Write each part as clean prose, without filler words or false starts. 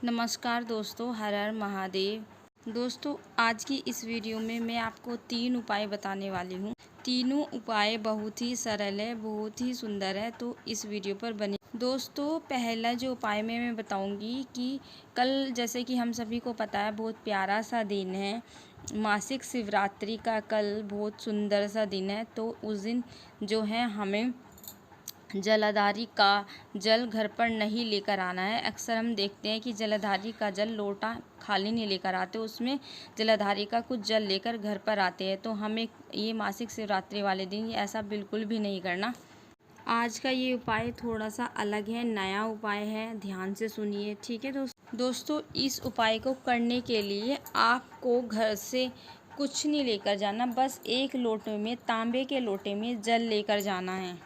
नमस्कार दोस्तों, हर हर महादेव। दोस्तों, आज की इस वीडियो में मैं आपको 3 उपाय बताने वाली हूँ। तीनों उपाय बहुत ही सरल है, बहुत ही सुंदर है, तो इस वीडियो पर बने। दोस्तों, पहला जो उपाय मैं बताऊंगी कि कल, जैसे कि हम सभी को पता है, बहुत प्यारा सा दिन है, मासिक शिवरात्रि का कल बहुत सुंदर सा दिन है। तो उस दिन जो है हमें जलाधारी का जल घर पर नहीं लेकर आना है। अक्सर हम देखते हैं कि जलाधारी का जल लोटा खाली नहीं लेकर आते, उसमें जलाधारी का कुछ जल लेकर घर पर आते हैं। तो हमें ये मासिक शिवरात्रि वाले दिन ऐसा बिल्कुल भी नहीं करना। आज का ये उपाय थोड़ा सा अलग है, नया उपाय है, ध्यान से सुनिए, ठीक है दोस्तों। इस उपाय को करने के लिए आपको घर से कुछ नहीं लेकर जाना, बस एक लोटे में, तांबे के लोटे में जल लेकर जाना है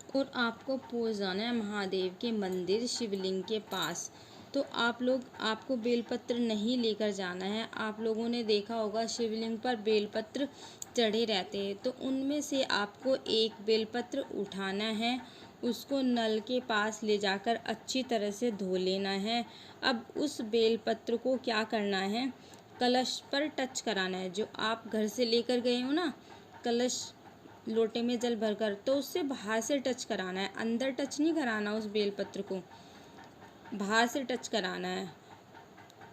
और आपको पहुंच जाना है महादेव के मंदिर, शिवलिंग के पास। तो आपको बेलपत्र नहीं लेकर जाना है। आप लोगों ने देखा होगा शिवलिंग पर बेलपत्र चढ़े रहते हैं, तो उनमें से आपको एक बेलपत्र उठाना है, उसको नल के पास ले जाकर अच्छी तरह से धो लेना है। अब उस बेलपत्र को क्या करना है, कलश पर टच कराना है। जो आप घर से लेकर गए हो ना कलश, लोटे में जल भरकर, तो उससे बाहर से टच कराना है, अंदर टच नहीं कराना। उस बेलपत्र को बाहर से टच कराना है,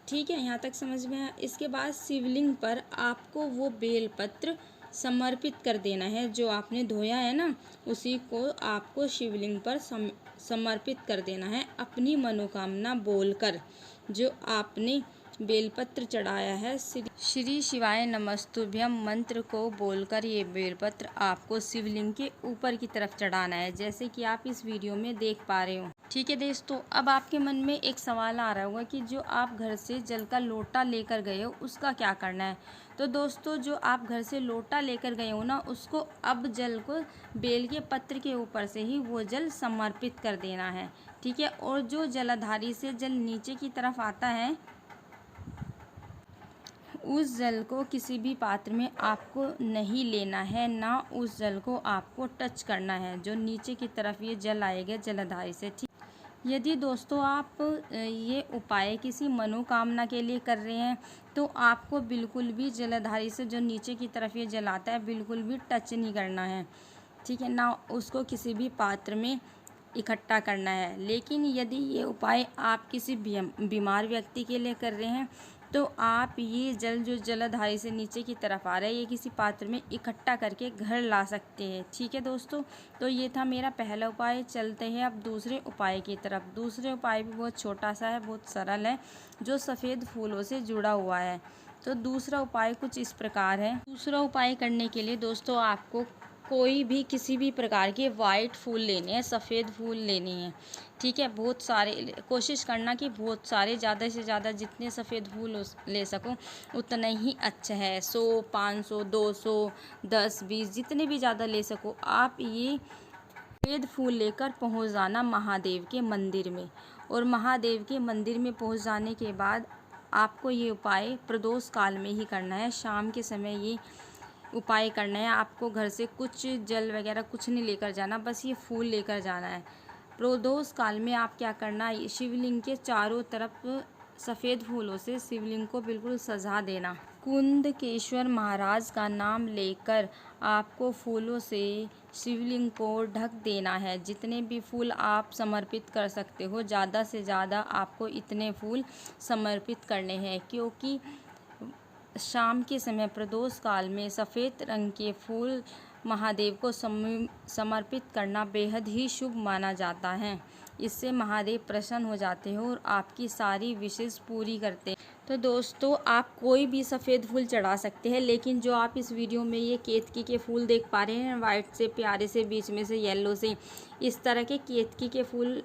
ठीक है। यहाँ तक समझ में आया। इसके बाद शिवलिंग पर आपको वो बेलपत्र समर्पित कर देना है। जो आपने धोया है ना, उसी को आपको शिवलिंग पर समर्पित कर देना है, अपनी मनोकामना बोलकर। जो आपने बेलपत्र चढ़ाया है, श्री शिवाय नमस्तुभ्यम मंत्र को बोलकर ये बेलपत्र आपको शिवलिंग के ऊपर की तरफ चढ़ाना है, जैसे कि आप इस वीडियो में देख पा रहे हो, ठीक है दोस्तों। अब आपके मन में एक सवाल आ रहा होगा कि जो आप घर से जल का लोटा लेकर गए हो उसका क्या करना है। तो दोस्तों, जो आप घर से लोटा लेकर गए हो ना, उसको अब जल को बेल के पत्र के ऊपर से ही वो जल समर्पित कर देना है, ठीक है। और जो जलाधारी से जल नीचे की तरफ आता है, उस जल को किसी भी पात्र में आपको नहीं लेना है, ना उस जल को आपको टच करना है, जो नीचे की तरफ ये जल आएगा जलाधारी से, ठीक। यदि दोस्तों आप ये उपाय किसी मनोकामना के लिए कर रहे हैं, तो आपको बिल्कुल भी जलाधारी से जो नीचे की तरफ ये जल आता है बिल्कुल भी टच नहीं करना है, ठीक है, ना उसको किसी भी पात्र में इकट्ठा करना है। लेकिन यदि ये उपाय आप किसी बीमार व्यक्ति के लिए कर रहे हैं, तो आप ये जल जो जलाधारी से नीचे की तरफ आ रहा है, ये किसी पात्र में इकट्ठा करके घर ला सकते हैं, ठीक है दोस्तों। तो ये था मेरा पहला उपाय। चलते हैं अब दूसरे उपाय की तरफ। दूसरे उपाय भी बहुत छोटा सा है, बहुत सरल है, जो सफ़ेद फूलों से जुड़ा हुआ है। तो दूसरा उपाय कुछ इस प्रकार है। दूसरा उपाय करने के लिए दोस्तों आपको कोई भी किसी भी प्रकार के वाइट फूल लेने हैं, सफ़ेद फूल लेने हैं, ठीक है। बहुत सारे, कोशिश करना कि बहुत सारे, ज़्यादा से ज़्यादा जितने सफ़ेद फूल ले सको उतना ही अच्छा है। 100, 500, 200, 10, 20, जितने भी ज़्यादा ले सको आप ये सफ़ेद फूल लेकर पहुंच जाना महादेव के मंदिर में। और महादेव के मंदिर में पहुंच जाने के बाद आपको ये उपाय प्रदोष काल में ही करना है, शाम के समय ये उपाय करना है। आपको घर से कुछ जल वगैरह कुछ नहीं लेकर जाना, बस ये फूल लेकर जाना है। प्रदोष काल में आप क्या करना, शिवलिंग के चारों तरफ सफ़ेद फूलों से शिवलिंग को बिल्कुल सजा देना। कुंदकेश्वर महाराज का नाम लेकर आपको फूलों से शिवलिंग को ढक देना है। जितने भी फूल आप समर्पित कर सकते हो, ज़्यादा से ज़्यादा आपको इतने फूल समर्पित करने हैं, क्योंकि शाम के समय प्रदोष काल में सफ़ेद रंग के फूल महादेव को समर्पित करना बेहद ही शुभ माना जाता है। इससे महादेव प्रसन्न हो जाते हैं और आपकी सारी विशेष पूरी करते हैं। तो दोस्तों, आप कोई भी सफ़ेद फूल चढ़ा सकते हैं, लेकिन जो आप इस वीडियो में ये केतकी के फूल देख पा रहे हैं, वाइट से प्यारे से, बीच में से येलो से, इस तरह के केतकी के फूल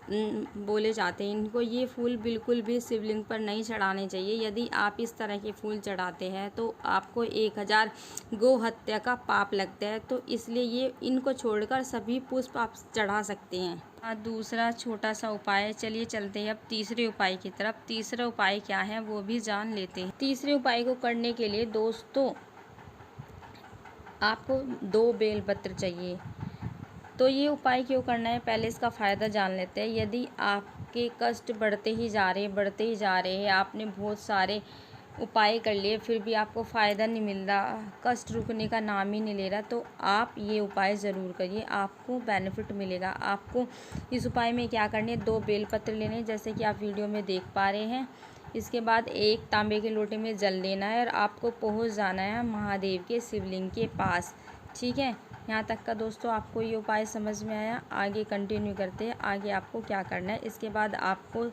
बोले जाते हैं इनको। ये फूल बिल्कुल भी शिवलिंग पर नहीं चढ़ाने चाहिए। यदि आप इस तरह के फूल चढ़ाते हैं तो आपको 1000 गौ हत्या का पाप लगता है। तो इसलिए ये इनको छोड़कर सभी पुष्प आप चढ़ा सकते हैं। दूसरा छोटा सा उपाय। चलिए चलते हैं अब तीसरे उपाय की तरफ। तीसरा उपाय क्या है वो भी जान लेते हैं। तीसरे उपाय को करने के लिए दोस्तों आपको 2 बेलपत्र चाहिए। तो ये उपाय क्यों करना है, पहले इसका फ़ायदा जान लेते हैं। यदि आपके आपके कष्ट बढ़ते ही जा रहे हैं, आपने बहुत सारे उपाय कर लिए फिर भी आपको फ़ायदा नहीं मिल रहा, कष्ट रुकने का नाम ही नहीं ले रहा, तो आप ये उपाय ज़रूर करिए, आपको बेनिफिट मिलेगा। आपको इस उपाय में क्या करने, 2 बेलपत्र लेने जैसे कि आप वीडियो में देख पा रहे हैं। इसके बाद 1 तांबे के लोटे में जल लेना है और आपको पहुंच जाना है महादेव के शिवलिंग के पास। ठीक है, यहाँ तक का दोस्तों आपको ये उपाय समझ में आया। आगे कंटिन्यू करते हैं, आगे आपको क्या करना है। इसके बाद आपको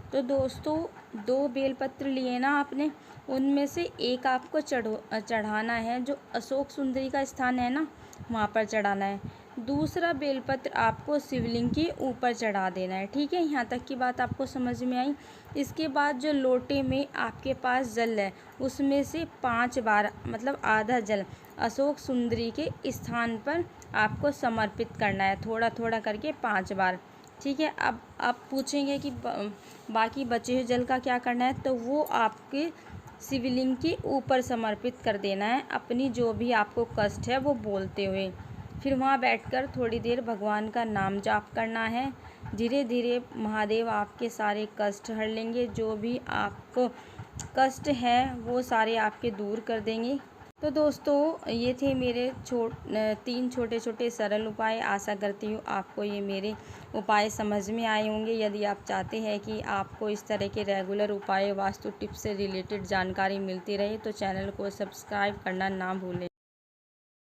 तो दोस्तों 2 बेलपत्र लिए ना आपने, उनमें से एक आपको चढ़ाना है, जो अशोक सुंदरी का स्थान है ना वहाँ पर चढ़ाना है। दूसरा बेलपत्र आपको शिवलिंग के ऊपर चढ़ा देना है। ठीक है, यहाँ तक की बात आपको समझ में आई। इसके बाद जो लोटे में आपके पास जल है उसमें से 5 बार मतलब आधा जल अशोक सुंदरी के स्थान पर आपको समर्पित करना है, थोड़ा थोड़ा करके 5 बार। ठीक है, अब आप पूछेंगे कि बाकी बचे हुए जल का क्या करना है, तो वो आपके शिवलिंग के ऊपर समर्पित कर देना है, अपनी जो भी आपको कष्ट है वो बोलते हुए। फिर वहाँ बैठकर थोड़ी देर भगवान का नाम जाप करना है। धीरे धीरे महादेव आपके सारे कष्ट हर लेंगे, जो भी आपको कष्ट है वो सारे आपके दूर कर देंगे। तो दोस्तों ये थे मेरे 3 छोटे छोटे सरल उपाय। आशा करती हूँ आपको ये मेरे उपाय समझ में आए होंगे। यदि आप चाहते हैं कि आपको इस तरह के रेगुलर उपाय वास्तु टिप्स से रिलेटेड जानकारी मिलती रहे तो चैनल को सब्सक्राइब करना ना भूलें।